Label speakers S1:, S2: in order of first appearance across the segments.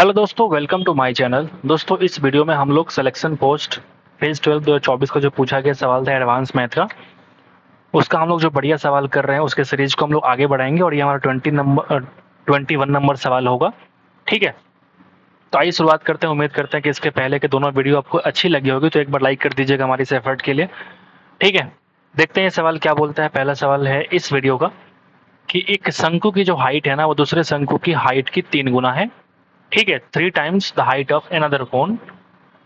S1: Hello दोस्तों, welcome to my channel. दोस्तों, इस वीडियो में हम लोग सिलेक्शन पोस्ट फेज 12 2024 का जो पूछा गया सवाल था एडवांस मैथ का, उसका हम लोग जो बढ़िया सवाल कर रहे हैं उसके सीरीज को हम लोग आगे बढ़ाएंगे और ये हमारा 21 नंबर सवाल होगा। ठीक है, तो आइए शुरुआत करते हैं। उम्मीद करते हैं कि इसके पहले के दोनों वीडियो आपको अच्छी लगी होगी, तो एक बार लाइक कर दीजिएगा हमारी इस एफर्ट के लिए। ठीक है, देखते हैं ये सवाल क्या बोलता है। पहला सवाल है इस वीडियो का कि एक शंकु की जो हाइट है ना, वो दूसरे शंकु की हाइट की 3 गुना है। ठीक है, 3 times the height of another cone.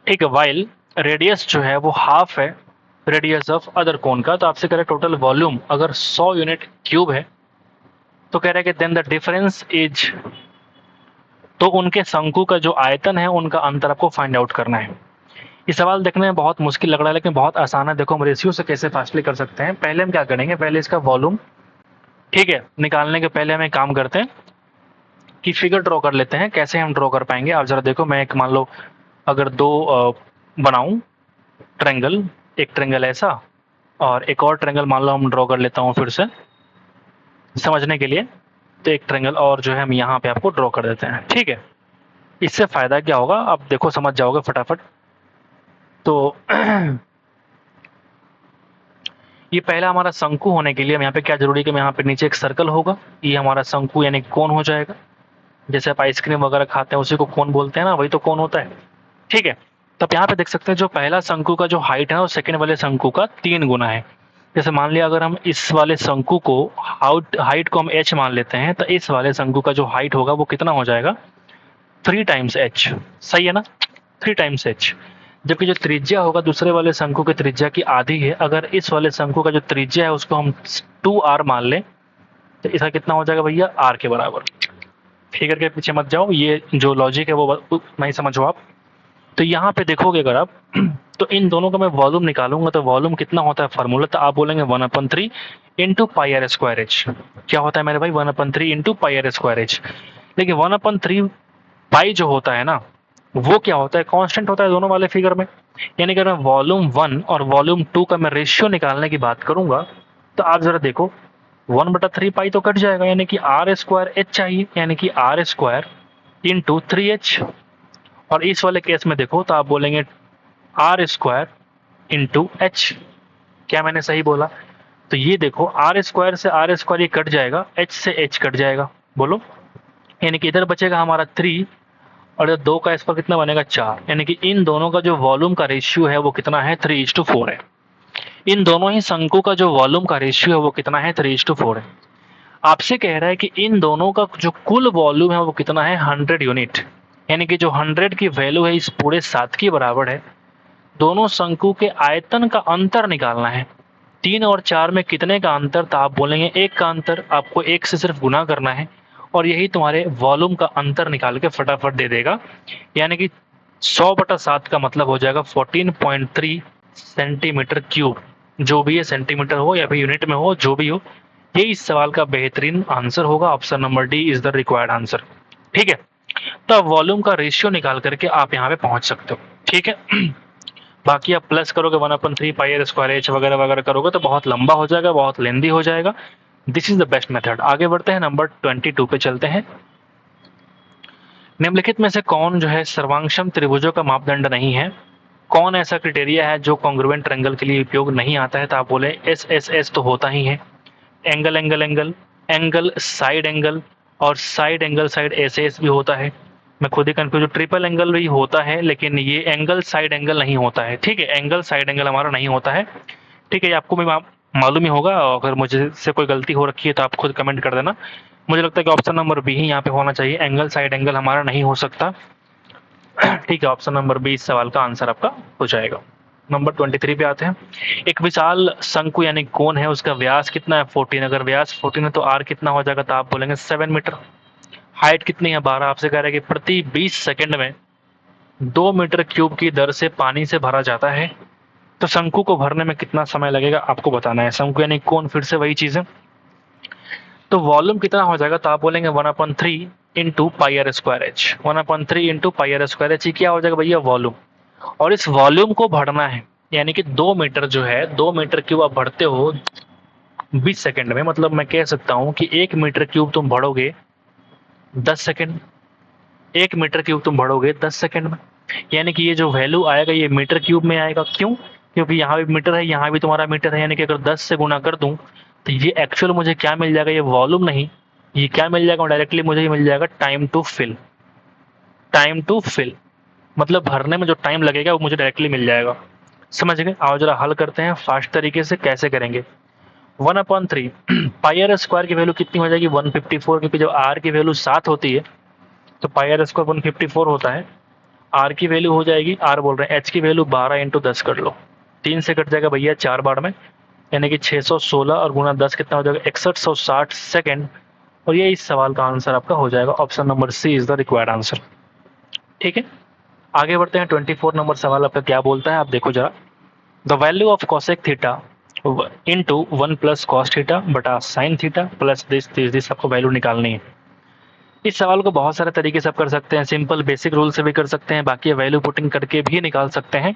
S1: ठीक है, वाइल रेडियस जो है वो हाफ है रेडियस ऑफ अदर कोन का। तो आपसे कह रहे टोटल वॉल्यूम अगर 100 यूनिट क्यूब है, तो कह रहे हैं कि देन द डिफरेंस इज, तो उनके शंकु का जो आयतन है उनका अंतर आपको फाइंड आउट करना है। ये सवाल देखने में बहुत मुश्किल लग रहा है लेकिन बहुत आसान है। देखो हम रेशियो से कैसे फास्टली कर सकते हैं। पहले हम क्या करेंगे, पहले इसका वॉल्यूम, ठीक है, निकालने के पहले हम एक काम करते हैं कि फिगर ड्रॉ कर लेते हैं। कैसे हम ड्रॉ कर पाएंगे, आप जरा देखो। मैं एक मान लो अगर दो बनाऊं ट्रेंगल, एक ट्रेंगल ऐसा और एक और ट्रेंगल मान लो हम ड्रॉ कर लेता हूँ फिर से समझने के लिए। तो एक ट्रेंगल और जो है हम यहाँ पे आपको ड्रॉ कर देते हैं। ठीक है, इससे फ़ायदा क्या होगा आप देखो, समझ जाओगे फटाफट। तो ये पहला हमारा शंकु होने के लिए हम यहाँ पे क्या जरूरी है कि यहाँ पे नीचे एक सर्कल होगा। ये हमारा शंकु यानी कोन हो जाएगा। जैसे आप आइसक्रीम वगैरह खाते हैं उसी को कोन बोलते हैं ना, वही तो कोन होता है। ठीक है, तो आप यहाँ पे देख सकते हैं जो पहला शंकु का जो हाइट है वो सेकंड वाले शंकु का 3 गुना है। जैसे मान लिया अगर हम इस वाले शंकु को हाइट को हम h मान लेते हैं, तो इस वाले शंकु का जो हाइट होगा वो कितना हो जाएगा, 3 टाइम्स h। सही है ना, 3 टाइम्स h। जबकि जो त्रिज्या होगा दूसरे वाले शंकु की त्रिज्या की आधी है। अगर इस वाले शंकु का जो त्रिज्या है उसको हम 2r मान लें, तो इसका कितना हो जाएगा भैया, r के बराबर। फिगर के पीछे मत जाओ, ये जो लॉजिक है वो नहीं समझो आप। तो यहाँ पे देखोगे अगर आप तो इन दोनों का मैं वॉल्यूम निकालूंगा तो वॉल्यूम कितना होता है फार्मूला, तो आप बोलेंगे 1/3 into pi r square h. क्या होता है मेरे भाई, 1/3 into pi r square h. लेकिन 1/3 पाई जो होता है ना, वो क्या होता है, कांस्टेंट होता है दोनों वाले फिगर में। यानी कि अगर मैं वॉल्यूम 1 और वॉल्यूम 2 का मैं रेशियो निकालने की बात करूंगा, तो आप जरा देखो 1/3 पाई तो कट जाएगा, यानी कि आर स्क्वायर एच चाहिए, यानी कि आर स्क्वायर इंटू 3h। और इस वाले केस में देखो तो आप बोलेंगे आर स्क्वायर इंटू एच। क्या मैंने सही बोला? तो ये देखो आर स्क्वायर से आर स्क्वायर ये कट जाएगा, एच से एच कट जाएगा। बोलो, यानी कि इधर बचेगा हमारा 3 और इधर 2 का स्क्वायर कितना बनेगा, 4। यानी कि इन दोनों का जो वॉल्यूम का रेशियो है वो कितना है, 3:4 है। इन दोनों ही शंकु का जो वॉल्यूम का रेशियो है वो कितना है, 3:4 है। आपसे कह रहा है कि इन दोनों का जो कुल वॉल्यूम है वो कितना है, 100 यूनिट। यानी कि जो 100 की वैल्यू है इस पूरे 7 के बराबर है। दोनों शंकु के आयतन का अंतर निकालना है। 3 और 4 में कितने का अंतर, तो आप बोलेंगे 1 का अंतर। आपको 1 से सिर्फ गुना करना है और यही तुम्हारे वॉल्यूम का अंतर निकाल के फटाफट दे देगा। यानी कि 100/7 का मतलब हो जाएगा 14.3 सेंटीमीटर क्यूब। जो भी है, सेंटीमीटर हो या फिर यूनिट में हो, जो भी हो, ये इस सवाल का बेहतरीन आंसर होगा। Option number D is the required answer. ठीक है, तो अब वॉल्यूम का रेशियो निकाल करके आप यहाँ पे पहुंच सकते हो। ठीक है, बाकी आप प्लस करोगे 1/3 पाई आर स्क्वायर एच वगैरह वगैरह करोगे तो बहुत लंबा हो जाएगा, बहुत लेंदी हो जाएगा। This is the best method. आगे बढ़ते हैं, नंबर 22 पे चलते हैं। निम्नलिखित में से कौन जो है सर्वांगक्षम त्रिभुजों का मापदंड नहीं है? कौन ऐसा क्राइटेरिया है जो कॉन्ग्रुएंट ट्रायंगल के लिए उपयोग नहीं आता है? तो आप बोले एस एस एस तो होता ही है, angle angle angle, angle side angle, और side angle side S S भी होता है। मैं खुद ही कंफ्यूज हूँ, ट्रिपल एंगल भी होता है लेकिन ये एंगल साइड एंगल नहीं होता है। ठीक है, एंगल साइड एंगल हमारा नहीं होता है। ठीक है, ये आपको भी मालूम ही होगा। अगर मुझे से कोई गलती हो रखी है तो आप खुद कमेंट कर देना। मुझे लगता है कि ऑप्शन नंबर बी ही यहाँ पे होना चाहिए, एंगल साइड एंगल हमारा नहीं हो सकता। ठीक है, ऑप्शन नंबर बी इस सवाल का आंसर आपका हो जाएगा। नंबर 23 पे आते हैं। एक विशाल शंकु यानी कोन है, उसका व्यास कितना है, 14। अगर व्यास 14 है तो आर कितना हो जाएगा, तो आप बोलेंगे 7 मीटर। हाइट कितनी है, 12। आपसे कह रहा है कि प्रति 20 सेकंड में 2 मीटर क्यूब की दर से पानी से भरा जाता है। तो शंकु को भरने में कितना समय लगेगा आपको बताना है। शंकु यानी कोन, फिर से वही चीज है। तो वॉल्यूम कितना हो जाएगा, तो आप बोलेंगे 1/3 into pi r square h. 1/3 into pi r square h क्या हो जाएगा भैया, वॉल्यूम। और इस वॉल्यूम को भरना है, यानी कि 2 मीटर जो है, 2 मीटर क्यूब आप भरते हो 20 सेकंड में। मतलब मैं कह सकता हूं कि 1 मीटर क्यूब तुम भरोगे 10 सेकंड। 1 मीटर क्यूब तुम भरोगे 10 सेकंड में, यानी कि ये जो वैल्यू आएगा ये मीटर क्यूब में आएगा। क्यों? क्योंकि यहाँ भी मीटर है, यहाँ भी तुम्हारा मीटर है, यानी कि अगर 10 से गुना कर दूं तो ये एक्चुअल मुझे क्या मिल जाएगा, ये वॉल्यूम नहीं, ये क्या मिल जाएगा डायरेक्टली मुझे, ये मिल जाएगा time to fill. Time to fill मतलब भरने में जो टाइम लगेगा वो मुझे डायरेक्टली मिल जाएगा। समझ गए? आओ जरा हल करते हैं फास्ट तरीके से। कैसे करेंगे? 1/3 पाई आर स्क्वायर की वैल्यू कितनी हो जाएगी 154, क्योंकि जब आर की वैल्यू 7 होती है तो पाई आर स्क्वायर 154 होता है। आर की वैल्यू हो जाएगी, आर बोल रहे हैं, एच की वैल्यू 12 × 10 कर लो, 3 से कट जाएगा भैया 4 बार में, यानी कि 616 और गुना 10 कितना हो जाएगा 6160 सेकेंड। और ये इस सवाल का आंसर आपका हो जाएगा। Option number c is the required answer. ठीक है, आगे बढ़ते हैं। 24 नंबर सवाल आपका क्या बोलता है, आप देखो जरा। The value of cosec theta into 1 plus cos theta बटा साइन थीटा प्लस दिस आपको वैल्यू निकालनी है। इस सवाल को बहुत सारे तरीके से आप कर सकते हैं, सिंपल बेसिक रूल से भी कर सकते हैं, बाकी वैल्यू पुटिंग करके भी निकाल सकते हैं।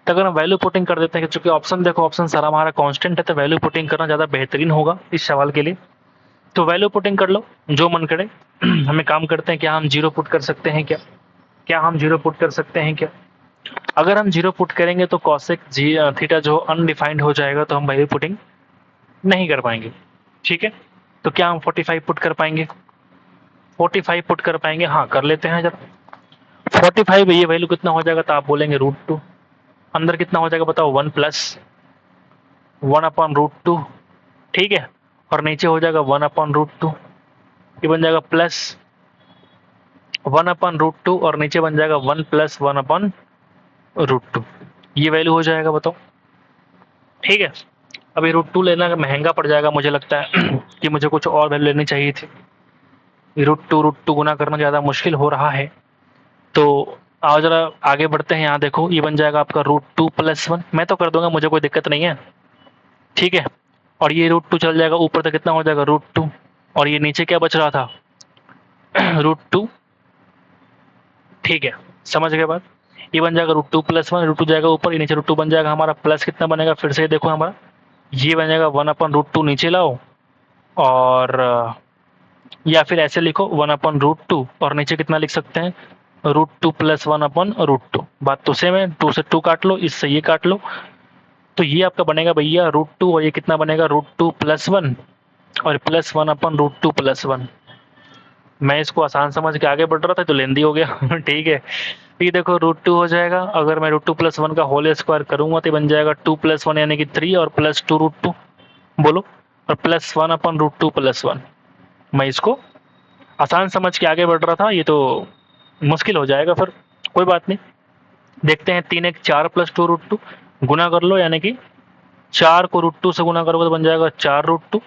S1: तो अगर हम वैल्यू पुटिंग कर देते हैं, चूंकि ऑप्शन देखो, ऑप्शन सारा हमारा कांस्टेंट है, तो वैल्यू पुटिंग करना ज़्यादा बेहतरीन होगा इस सवाल के लिए। तो वैल्यू पुटिंग कर लो जो मन करे। हमें काम करते हैं, क्या हम जीरो पुट कर सकते हैं क्या? क्या हम जीरो पुट कर सकते हैं क्या? अगर हम जीरो पुट करेंगे तो कॉसेक थीटा जो अनडिफाइंड हो जाएगा, तो हम वैल्यू पुटिंग नहीं कर पाएंगे। ठीक है, तो क्या हम 45 पुट कर पाएंगे? 45 पुट कर पाएंगे? हाँ, कर लेते हैं जरा। 45 ये वैल्यू कितना हो जाएगा, तो आप बोलेंगे √2। अंदर कितना हो जाएगा बताओ, 1 प्लस 1/√2। ठीक है, और नीचे हो जाएगा 1/√2, ये बन जाएगा प्लस 1/√2 और नीचे बन जाएगा 1 प्लस 1/√2। ये वैल्यू हो जाएगा बताओ। ठीक है, अभी √2 लेना महंगा पड़ जाएगा मुझे लगता है कि मुझे कुछ और वैल्यू लेनी चाहिए थी। √2 गुना करना ज़्यादा मुश्किल हो रहा है। तो आओ जरा आगे बढ़ते हैं। यहाँ देखो, ये बन जाएगा आपका √2 + 1। मैं तो कर दूंगा, मुझे कोई दिक्कत नहीं है। ठीक है, और ये √2 चल जाएगा ऊपर, तो कितना हो जाएगा √2, और ये नीचे क्या बच रहा था √2। ठीक है, समझ गए बात। ये बन जाएगा √2 + 1, √2 जाएगा ऊपर, ये नीचे √2 बन जाएगा हमारा। प्लस कितना बनेगा फिर से देखो हमारा, ये बन जाएगा 1/√2 नीचे लाओ, और या फिर ऐसे लिखो 1/√2 और नीचे कितना लिख सकते हैं √2 + 1/√2। बात तो सेम है, 2 से 2 काट लो, इससे ये काट लो, तो ये आपका बनेगा भैया √2, और ये कितना बनेगा √2 + 1 और प्लस 1/√2 + 1। मैं इसको आसान समझ के आगे बढ़ रहा था तो लेंदी हो गया ठीक है, ये देखो √2 हो जाएगा। अगर मैं √2 + 1 का होल स्क्वायर करूंगा तो बन जाएगा 2 + 1 यानी कि 3 और प्लस 2 √2 बोलो, और प्लस 1/√2 + 1। मैं इसको आसान समझ के आगे बढ़ रहा था, ये तो मुश्किल हो जाएगा फिर। कोई बात नहीं, देखते हैं। 3 × 4 + 2 √2 गुना कर लो, यानी कि 4 को √2 से गुना करोगे तो बन जाएगा 4 √2।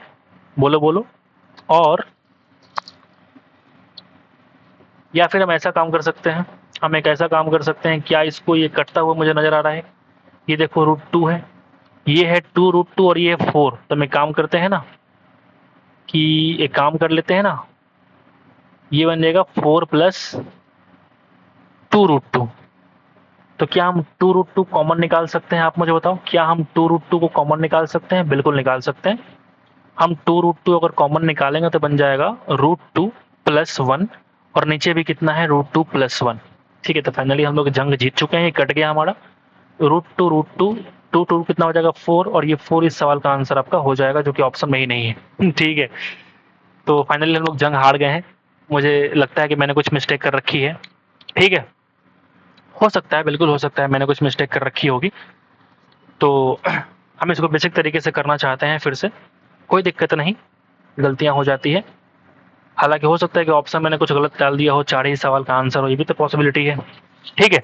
S1: बोलो बोलो। और या फिर हम ऐसा काम कर सकते हैं, हम एक ऐसा काम कर सकते हैं, क्या इसको ये कटता हुआ मुझे नजर आ रहा है, ये देखो √2 है, ये है 2 √2 और ये है 4। तो हम एक काम करते हैं ना, कि एक काम कर लेते हैं ना, ये बन जाएगा 4 + 2 √2। तो क्या हम 2 √2 कॉमन निकाल सकते हैं? आप मुझे बताओ, क्या हम 2 √2 को कॉमन निकाल सकते हैं? बिल्कुल निकाल सकते हैं। हम 2 √2 अगर कॉमन निकालेंगे तो बन जाएगा √2 + 1 और नीचे भी कितना है √2 + 1। ठीक है, तो फाइनली हम लोग जंग जीत चुके हैं, ये कट गया हमारा √2 2 2 कितना हो जाएगा 4, और ये 4 इस सवाल का आंसर आपका हो जाएगा, जो कि ऑप्शन में ही नहीं है ठीक है, तो फाइनली हम लोग जंग हार गए हैं। मुझे लगता है कि मैंने कुछ मिस्टेक कर रखी है। ठीक है, हो सकता है, बिल्कुल हो सकता है मैंने कुछ मिस्टेक कर रखी होगी, तो हम इसको बेसिक तरीके से करना चाहते हैं फिर से। कोई दिक्कत नहीं, गलतियां हो जाती है। हालांकि हो सकता है कि ऑप्शन मैंने कुछ गलत डाल दिया हो, 4 ही सवाल का आंसर हो, ये भी तो पॉसिबिलिटी है। ठीक है,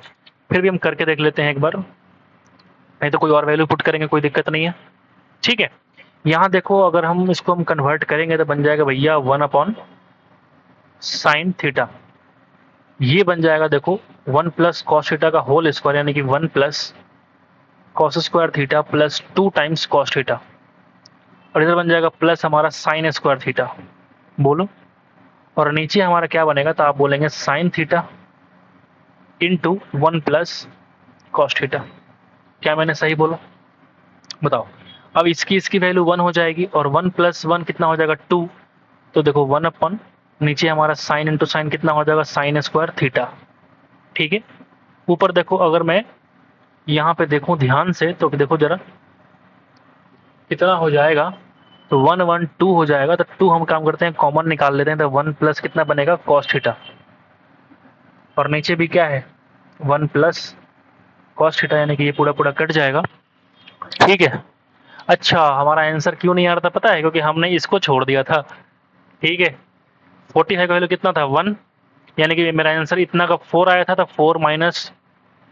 S1: फिर भी हम करके देख लेते हैं एक बार, नहीं तो कोई और वैल्यू पुट करेंगे, कोई दिक्कत नहीं है। ठीक है, यहाँ देखो, अगर हम इसको हम कन्वर्ट करेंगे तो बन जाएगा भैया 1/sin थीटा। ये बन जाएगा देखो 1 + cos थीटा का होल स्क्वायर, यानी कि 1 + cos² theta + 2 times cos theta, और इधर बन जाएगा प्लस हमारा sin² थीटा। बोलो, और नीचे हमारा क्या बनेगा, तो आप बोलेंगे sin theta into 1 + cos theta. क्या मैंने सही बोला बताओ? अब इसकी इसकी वैल्यू 1 हो जाएगी, और 1 + 1 कितना हो जाएगा 2। तो देखो 1/√2 नीचे हमारा साइन इंटू साइन कितना हो जाएगा, साइन स्क्वायर थीटा। ठीक है, ऊपर देखो, अगर मैं यहाँ पे देखूँ ध्यान से तो देखो जरा कितना हो जाएगा, तो 1 1 2 हो जाएगा। तो 2 हम काम करते हैं कॉमन निकाल लेते हैं, तो 1 प्लस कितना बनेगा, कॉस थीटा। और नीचे भी क्या है, 1 प्लस कॉस थीटा, यानी कि ये पूरा पूरा कट जाएगा। ठीक है, अच्छा हमारा आंसर क्यों नहीं आ रहा था पता है, क्योंकि हमने इसको छोड़ दिया था। ठीक है, 45 का वैल्यू कितना था, 1, यानी कि मेरा आंसर इतना का 4 आया था, तो 4 माइनस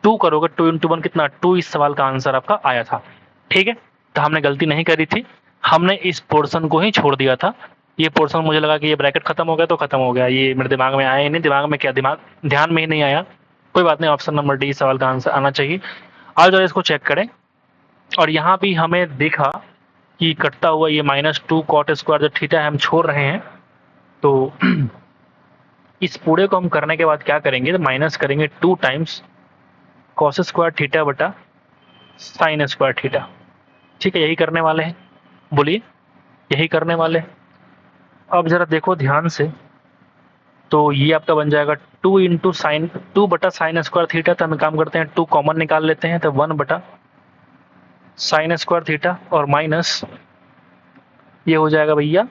S1: 2 करोगे, 2 इंटू 1 कितना, 2 इस सवाल का आंसर आपका आया था। ठीक है, तो हमने गलती नहीं करी थी, हमने इस पोर्शन को ही छोड़ दिया था। ये पोर्शन मुझे लगा कि ये ब्रैकेट खत्म हो गया तो खत्म हो गया, ये मेरे दिमाग में आया ही नहीं, दिमाग में क्या, दिमाग ध्यान में ही नहीं आया। कोई बात नहीं, ऑप्शन नंबर डी सवाल का आंसर आना चाहिए। आज जरा इसको चेक करें, और यहाँ भी हमें देखा कि कटता हुआ ये -2 कॉट स्क्वायर जो थीटा है हम छोड़ रहे हैं। तो इस पूरे को हम करने के बाद क्या करेंगे, तो माइनस करेंगे 2 टाइम्स कॉस स्क्वायर थीटा बटा साइन स्क्वायर थीटा। ठीक है, यही करने वाले हैं, बोलिए, यही करने वाले हैं। अब जरा देखो ध्यान से, तो ये आपका बन जाएगा 2 इंटू साइन, 2 बटा साइन स्क्वायर थीटा। तो हम काम करते हैं 2 कॉमन निकाल लेते हैं, तो 1 बटा साइन स्क्वायर थीटा, और माइनस ये हो जाएगा भैया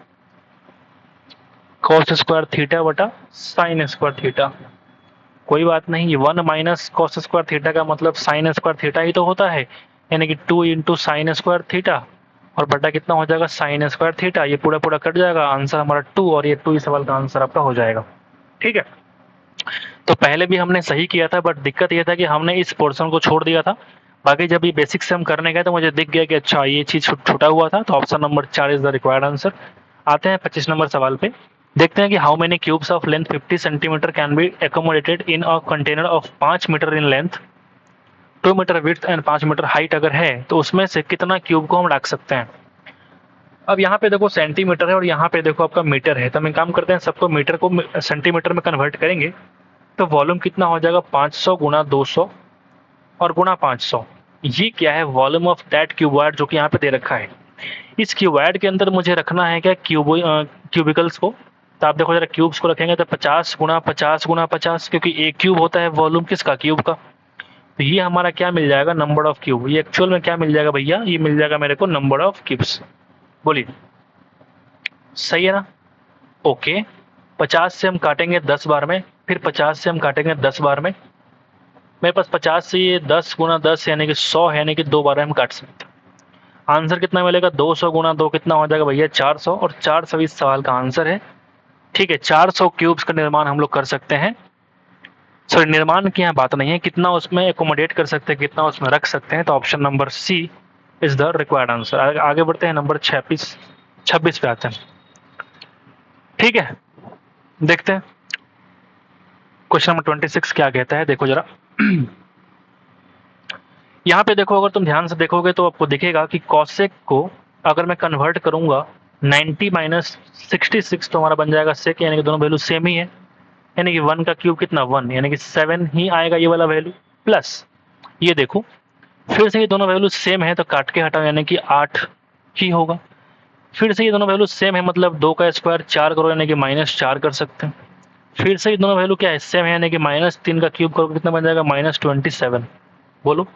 S1: कॉस स्क्वायर थीटा बटा साइन स्क्वायर थीटा। कोई बात नहीं, ये 1 माइनस कॉस स्क्वायर थीटा का मतलब साइन स्क्वायर थीटा ही तो होता है, यानी कि 2 इंटू साइन स्क्वायर थीटा, और बटा कितना हो जाएगा, साइन स्क्वायर थीटा। ये पूरा पूरा कट जाएगा, आंसर हमारा 2, और ये 2 इस सवाल का आंसर आपका हो जाएगा। ठीक है, तो पहले भी हमने सही किया था, बट दिक्कत ये था कि हमने इस पोर्शन को छोड़ दिया था। बाकी जब ये बेसिक से हम करने गए तो मुझे दिख गया कि अच्छा ये चीज़ छूटा हुआ था, तो option number 4 is the required answer. आते हैं 25 नंबर सवाल पे, देखते हैं कि how many cubes of length 50 centimetre can be accommodated in a container of 5 metre in length, 2 metre width and 5 metre height अगर है, तो उसमें से कितना क्यूब को हम रख सकते हैं। अब यहाँ पे देखो सेंटीमीटर है और यहाँ पे देखो आपका मीटर है, तो हम काम करते हैं सबको मीटर को सेंटीमीटर में कन्वर्ट करेंगे। तो वॉल्यूम कितना हो जाएगा, 500 गुना 200 और गुना 500। ये क्या है, वॉल्यूम ऑफ दैट क्यूबॉइड जो कि यहाँ पे दे रखा है। इस क्यूबॉइड के अंदर मुझे रखना है क्या, क्यूबिकल्स को। तो आप देखो जरा क्यूब्स को रखेंगे तो 50 गुना 50 गुना 50, क्योंकि एक क्यूब होता है वॉल्यूम किसका, क्यूब का। तो ये हमारा क्या मिल जाएगा, नंबर ऑफ क्यूब। ये एक्चुअल में क्या मिल जाएगा भैया, ये मिल जाएगा मेरे को नंबर ऑफ क्यूब्स। बोलिए, सही है ना। ओके, 50 से हम काटेंगे 10 बार में, फिर 50 से हम काटेंगे 10 बार में। मेरे पास 50 से ये 10 गुना 10 यानी कि 100 है, यानी कि 2 बार में हम काट सकते हैं। आंसर कितना मिलेगा, 200 गुना 2 कितना हो जाएगा भैया, 400, और 400 इस सवाल का आंसर है। ठीक है, 400 क्यूब्स का निर्माण हम लोग कर सकते हैं। सॉरी, निर्माण की यहाँ बात नहीं है, कितना उसमें एकोमोडेट कर सकते हैं, कितना उसमें रख सकते हैं। तो option number c is the required answer. आगे बढ़ते हैं, नंबर 26 पे आते हैं। ठीक है, देखते हैं क्वेश्चन नंबर 26 क्या कहता है, देखो जरा। यहाँ पे देखो, अगर तुम ध्यान से देखोगे तो आपको दिखेगा कि कॉसेक को अगर मैं कन्वर्ट करूंगा 90 माइनस 66, तो हमारा बन जाएगा सेक, यानी कि दोनों वैल्यू सेम ही है, यानी कि 1 का क्यूब कितना 1, यानी कि 7 ही आएगा ये वाला वैल्यू। प्लस ये देखो फिर से ये दोनों वैल्यू सेम है, तो काट के हटाओ, यानी कि 8 ही होगा। फिर से ये दोनों वैल्यू सेम है, मतलब 2 का स्क्वायर 4 करो, यानी कि -4 कर सकते हैं। फिर से ये दोनों वैल्यू क्या है, सेम है, यानी कि -3 का क्यूब करो कितना बन जाएगा, -27। बोलो,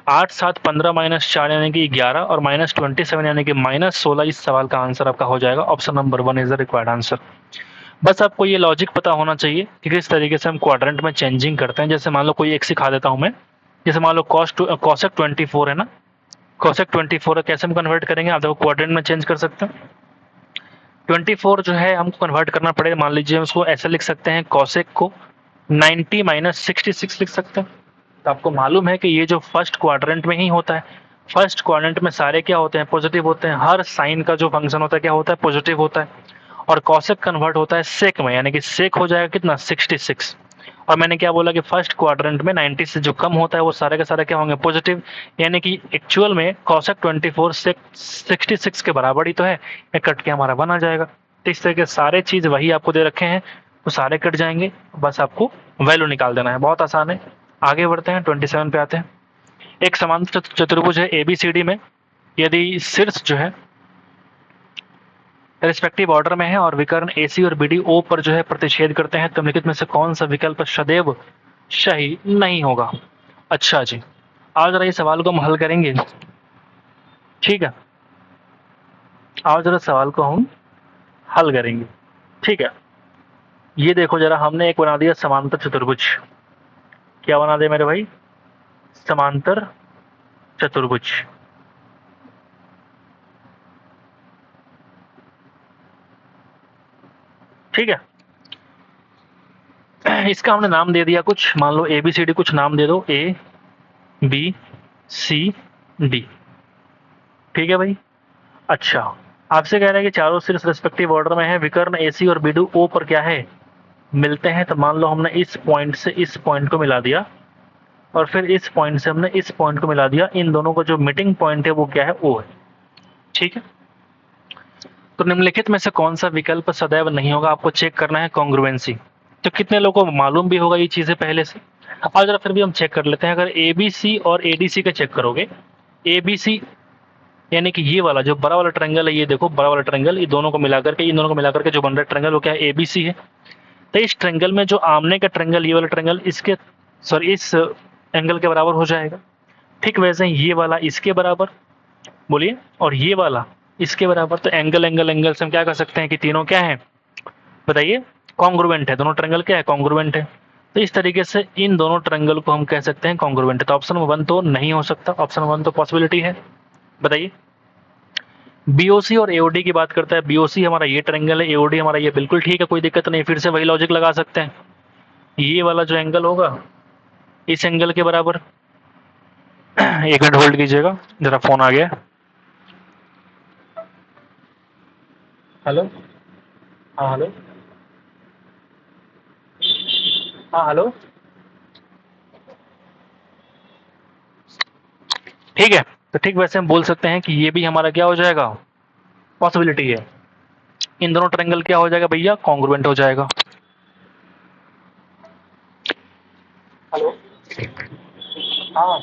S1: 8 7 15 -4 यानी कि 11, और -27 यानी कि -16 इस सवाल का आंसर आपका हो जाएगा। Option number 1 is the required answer. बस आपको ये लॉजिक पता होना चाहिए कि किस तरीके से हम क्वाड्रेंट में चेंजिंग करते हैं। जैसे मान लो कोई एक सिखा देता हूँ मैं, जैसे मान लो कॉसेक 24 है ना, कॉसेक 24 कैसे हम कन्वर्ट करेंगे, आप देखो क्वाड्रेंट में चेंज कर सकते हैं। 24 जो है हमको कन्वर्ट करना पड़ेगा, मान लीजिए हम उसको ऐसे लिख सकते हैं, कॉसेक को 90 माइनस 66 लिख सकते हैं। तो आपको मालूम है कि ये जो फर्स्ट क्वाड्रेंट में ही होता है, फर्स्ट क्वाड्रेंट में सारे क्या होते हैं, पॉजिटिव होते हैं। हर साइन का जो फंक्शन होता है क्या होता है, पॉजिटिव होता है। और कॉसेक कन्वर्ट होता है सेक में, यानी कि सेक हो जाएगा कितना, 66। और मैंने क्या बोला कि फर्स्ट क्वाड्रेंट में 90 से जो कम होता है वो सारे के सारे क्या होंगे, पॉजिटिव। यानी कि एक्चुअल में कॉसेक 24 से 66 के बराबर ही तो है, ये कट के हमारा 1 आ जाएगा। तो इस तरीके सारे चीज़ वही आपको दे रखे हैं, तो सारे कट जाएंगे, बस आपको वैल्यू निकाल देना है, बहुत आसान है। आगे बढ़ते हैं, 27 पे आते हैं। एक समांतर चतुर्भुज है ABCD में, यदि शीर्ष जो है रिस्पेक्टिव ऑर्डर में है और विकर्ण AC और BD O पर जो है प्रतिच्छेद करते हैं तो निम्नलिखित में से कौन सा विकल्प सदैव सही नहीं होगा। अच्छा जी, आज जरा इस सवाल को हम हल करेंगे। ठीक है, आज जरा सवाल को हम हल करेंगे। ठीक है, ये देखो जरा, हमने एक बना दिया समांतर चतुर्भुज। क्या बना दिया मेरे भाई? समांतर चतुर्भुज। ठीक है, इसका हमने नाम दे दिया कुछ, मान लो ABCD कुछ नाम दे दो, ABCD। ठीक है भाई। अच्छा, आपसे कह रहे हैं कि चारों सिर्फ रिस्पेक्टिव ऑर्डर में है, विकर्ण AC और BD O पर क्या है, मिलते हैं। तो मान लो हमने इस पॉइंट से इस पॉइंट को मिला दिया और फिर इस पॉइंट से हमने इस पॉइंट को मिला दिया। इन दोनों का जो मीटिंग पॉइंट है वो क्या है? O है। ठीक है, तो निम्नलिखित में से कौन सा विकल्प सदैव नहीं होगा? आपको चेक करना है कॉन्ग्रुएंसी। तो कितने लोगों को मालूम भी होगा ये चीजें पहले से? अब जरा फिर भी हम चेक कर लेते हैं। अगर ABC और ADC का चेक करोगे, ABC यानी कि ये वाला जो बड़ा वाला ट्रायंगल है, ये देखो बड़ा वाला ट्रायंगल, ये दोनों को मिलाकर के, इन दोनों को मिलाकर के जो बन रहा है ट्रायंगल वो क्या है? ABC है। तो इस ट्रायंगल में जो आमने का ट्रायंगल, ये वाला ट्रायंगल इसके सॉरी इस एंगल के बराबर हो जाएगा। ठीक वैसे ही ये वाला इसके बराबर, बोलिए, और ये वाला इसके बराबर। तो एंगल एंगल एंगल से हम क्या कर सकते हैं कि तीनों क्या है बताइए? कॉन्ग्रुएंट है। दोनों ट्रायंगल क्या है? कॉन्ग्रुएंट है। तो इस तरीके से इन दोनों ट्रायंगल को हम कह सकते हैं कॉन्ग्रुएंट। तो ऑप्शन 1 तो नहीं हो सकता, ऑप्शन 1 तो पॉसिबिलिटी है। बताइए। BOC और AOD की बात करता है। BOC हमारा ये ट्रायंगल है, AOD हमारा ये, बिल्कुल ठीक है, कोई दिक्कत नहीं। फिर से वही लॉजिक लगा सकते हैं, ये वाला जो एंगल होगा इस एंगल के बराबर। एक मिनट होल्ड कीजिएगा, जरा फोन आ गया। हेलो, हाँ हेलो, हाँ हेलो, ठीक है। तो ठीक वैसे हम बोल सकते हैं कि ये भी हमारा क्या हो जाएगा? पॉसिबिलिटी है। इन दोनों ट्रायंगल क्या हो जाएगा भैया? कॉन्ग्रुएंट हो जाएगा। हेलो, हाँ,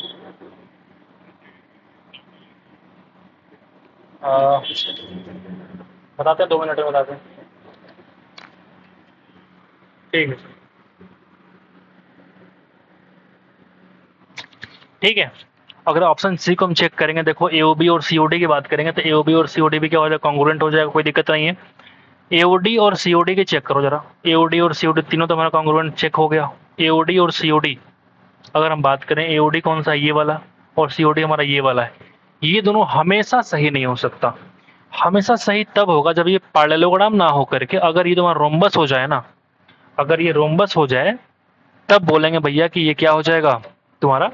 S1: बताते हैं, 2 मिनट में बताते हैं। ठीक है, ठीक है। अगर ऑप्शन सी को हम चेक करेंगे, देखो AOB और COD की बात करेंगे तो AOB और COD भी क्या हो जाएगा? कॉन्ग्रुएंट हो जाएगा, कोई दिक्कत नहीं है। AOD और COD की चेक करो जरा। AOD और COD तीनों तो हमारा कॉन्ग्रुएंट चेक हो गया। AOD और COD अगर हम बात करें, AOD कौन सा है? ये वाला, और COD हमारा ये वाला है। ये दोनों हमेशा सही नहीं हो सकता। हमेशा सही तब होगा जब ये पैरेललोग्राम ना हो करके, अगर ये तुम्हारा रोम्बस हो जाए ना, अगर ये रोम्बस हो जाए तब बोलेंगे भैया कि ये क्या हो जाएगा तुम्हारा,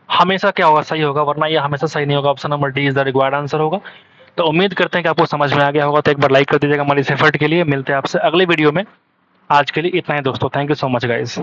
S1: हमेशा क्या होगा? सही होगा, वरना ये हमेशा सही नहीं होगा। Option number D is the required answer होगा। तो उम्मीद करते हैं कि आपको समझ में आ गया होगा। तो एक बार लाइक कर दीजिएगा हमारी इस एफर्ट के लिए। मिलते हैं आपसे अगले वीडियो में। आज के लिए इतना ही दोस्तों, thank you so much guys.